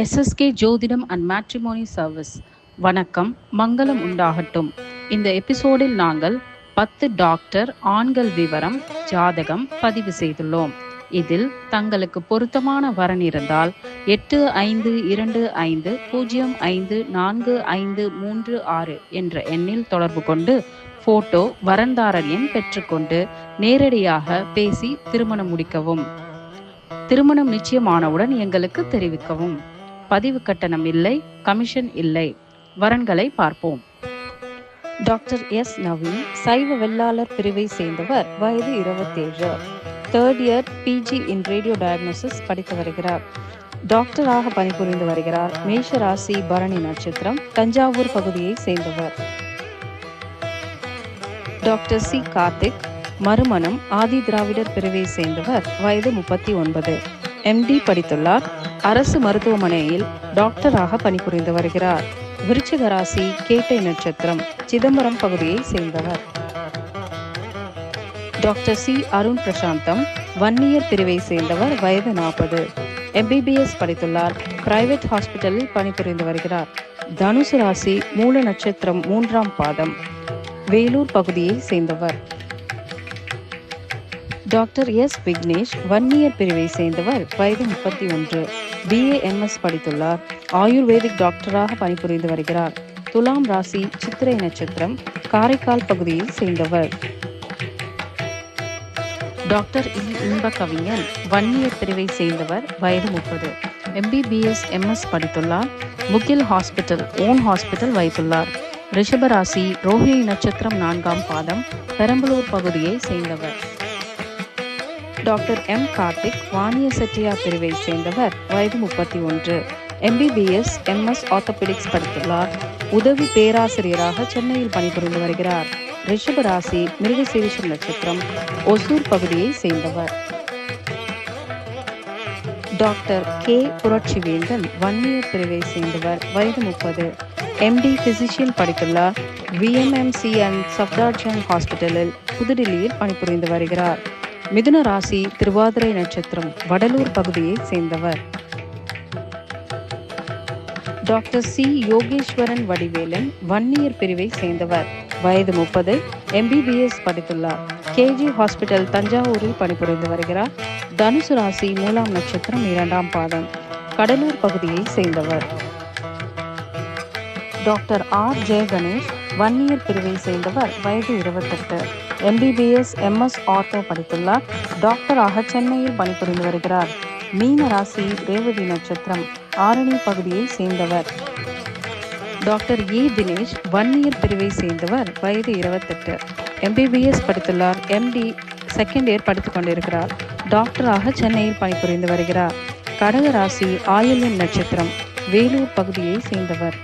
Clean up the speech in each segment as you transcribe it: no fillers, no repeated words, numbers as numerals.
SSK ஜோதிடம் and matrimony service. வணக்கம், மங்களம் உண்டாகட்டும். இந்த எபிசோடில் நாங்கள் 10 டாக்டர் ஆண்கள் விவரம் ஜாதகம் பதிவு செய்துள்ளோம். இதில் தங்களுக்கு பொருத்தமான வரன் இருந்தால் 8525055453 என்ற எண்ணில் தொடர்பு கொண்டு போட்டோ வரன்தாரர் எண் பெற்றுக்கொண்டு நேரடியாக பேசி திருமணம் முடிக்கவும். திருமணம் நிச்சயமானவுடன் எங்களுக்கு தெரிவிக்கவும். பதிவு கட்டணம் இல்லை, கமிஷன் இல்லை. வரன்களை பார்ப்போம். டாக்டர் எஸ் நவீன் சைவ வெள்ளாளர் பிரிவை சேர்ந்தவர், வயது 27, 3rd year PG in radio diagnosis படித்து வருகிறார். டாக்டராக பணிபுரிந்து வருகிறார். மேஷ ராசி, பரணி நட்சத்திரம், தஞ்சாவூர் பகுதியை சேர்ந்தவர். டாக்டர் சி கார்த்திக் மறுமணம், ஆதி திராவிடர் பிரிவை சேர்ந்தவர், வயது 39, எம்டி படித்துள்ளார். அரசு மருத்துவமனையில் டாக்டராக பணிபுரிந்து வருகிறார். விருச்சிக ராசி, கேட்டை நட்சத்திரம், சிதம்பரம் பகுதியை சேர்ந்தவர். டாக்டர் சி அருண் பிரசாந்தம் 1 இயர் பிரிவை சேர்ந்தவர், வயது 40, எம்பிபிஎஸ் படித்துள்ளார். பிரைவேட் ஹாஸ்பிட்டலில் பணிபுரிந்து வருகிறார். தனுசு ராசி, மூல நட்சத்திரம், 3ஆம் பாதம், வேலூர் பகுதியை சேர்ந்தவர். டாக்டர் எஸ் விக்னேஷ் 1 இயர் பிரிவை சேர்ந்தவர், வயது 31, பிஏஎம்எஸ் படித்துள்ளார். ஆயுர்வேதிக் டாக்டராக பணிபுரிந்து வருகிறார். துலாம் ராசி, சித்திரை நட்சத்திரம், காரைக்கால் பகுதியை சேர்ந்தவர். டாக்டர் இன்ப கவிஞன் 1 இயர் பிரிவை சேர்ந்தவர், வயது 30, எம்பிபிஎஸ் எம்எஸ் படித்துள்ளார். முகில் ஹாஸ்பிட்டல் ஓன் ஹாஸ்பிட்டல் வைத்துள்ளார். ரிஷபராசி, ரோஹிணி நட்சத்திரம், 4ஆம் பாதம், பெரம்பலூர் பகுதியை சேர்ந்தவர். டாக்டர் எம் கார்த்திக் வாணிய செட்டியார் பிரிவை சேர்ந்தவர், வயது 31, எம்பிபிஎஸ் எம்எஸ் ஆர்த்தோபெடிக்ஸ் படித்துள்ளார். உதவி பேராசிரியராக சென்னையில் பணிபுரிந்து வருகிறார். ரிஷபராசி, மிருகசீரிஷம் நட்சத்திரம், ஒசூர் பகுதியை சேர்ந்தவர். டாக்டர் கே புரட்சிவேந்தன் 1 இயர் பிரிவை சேர்ந்தவர், வயது 30, எம்டி பிசிஷியன் படித்துள்ளார். விஎம்எம்சி அண்ட் சப்தார்ஜங் ஹாஸ்பிட்டலில் புதுடில்லியில் பணிபுரிந்து வருகிறார். மிதுன ராசி, திருவாதிரை நட்சத்திரம், வடலூர் பகுதியை சேர்ந்தவர். Doctor C Yogeswaran Vadivelan 1 year பிரிவை சேர்ந்தவர், வயது 30, எம்பிபிஎஸ் படித்துள்ளார். கேஜி ஹாஸ்பிட்டல் தஞ்சாவூரில் பணிபுரிந்து வருகிறார். தனுசு ராசி, மூலாம் நட்சத்திரம், 2ஆம் பாதம், கடலூர் பகுதியை சேர்ந்தவர். டாக்டர் ஆர் ஜெயகணேஷ் 1 இயர் பிரிவை சேர்ந்தவர், வயது 28, எம்பிபிஎஸ் எம்எஸ் ஆர்த்தோ படித்துள்ளார். டாக்டராக சென்னையில் பணிபுரிந்து வருகிறார். மீன ராசி, ரேவதி நட்சத்திரம், ஆரணி பகுதியை சேர்ந்தவர். டாக்டர் ஏ தினேஷ் 1 இயர் பிரிவை சேர்ந்தவர், வயது 28, எம்பிபிஎஸ் படித்துள்ளார். எம்டி 2nd இயர் படித்துக் கொண்டிருக்கிறார். டாக்டராக சென்னையில் பணிபுரிந்து வருகிறார். கடக ராசி, ஆயில்யம் நட்சத்திரம், வேலூர் பகுதியை சேர்ந்தவர்.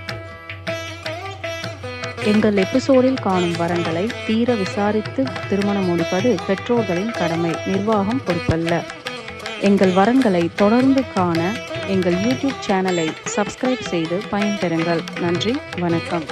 எங்கள் எபிசோடில் காணும் வரன்களை தீர விசாரித்து திருமணம் முடிப்பது பெற்றோர்களின் கடமை, நிர்வாகம் பொறுப்பல்ல. எங்கள் வரன்களை தொடர்ந்து காண எங்கள் யூடியூப் சேனலை சப்ஸ்கிரைப் செய்து பயன்பெறுங்கள். நன்றி, வணக்கம்.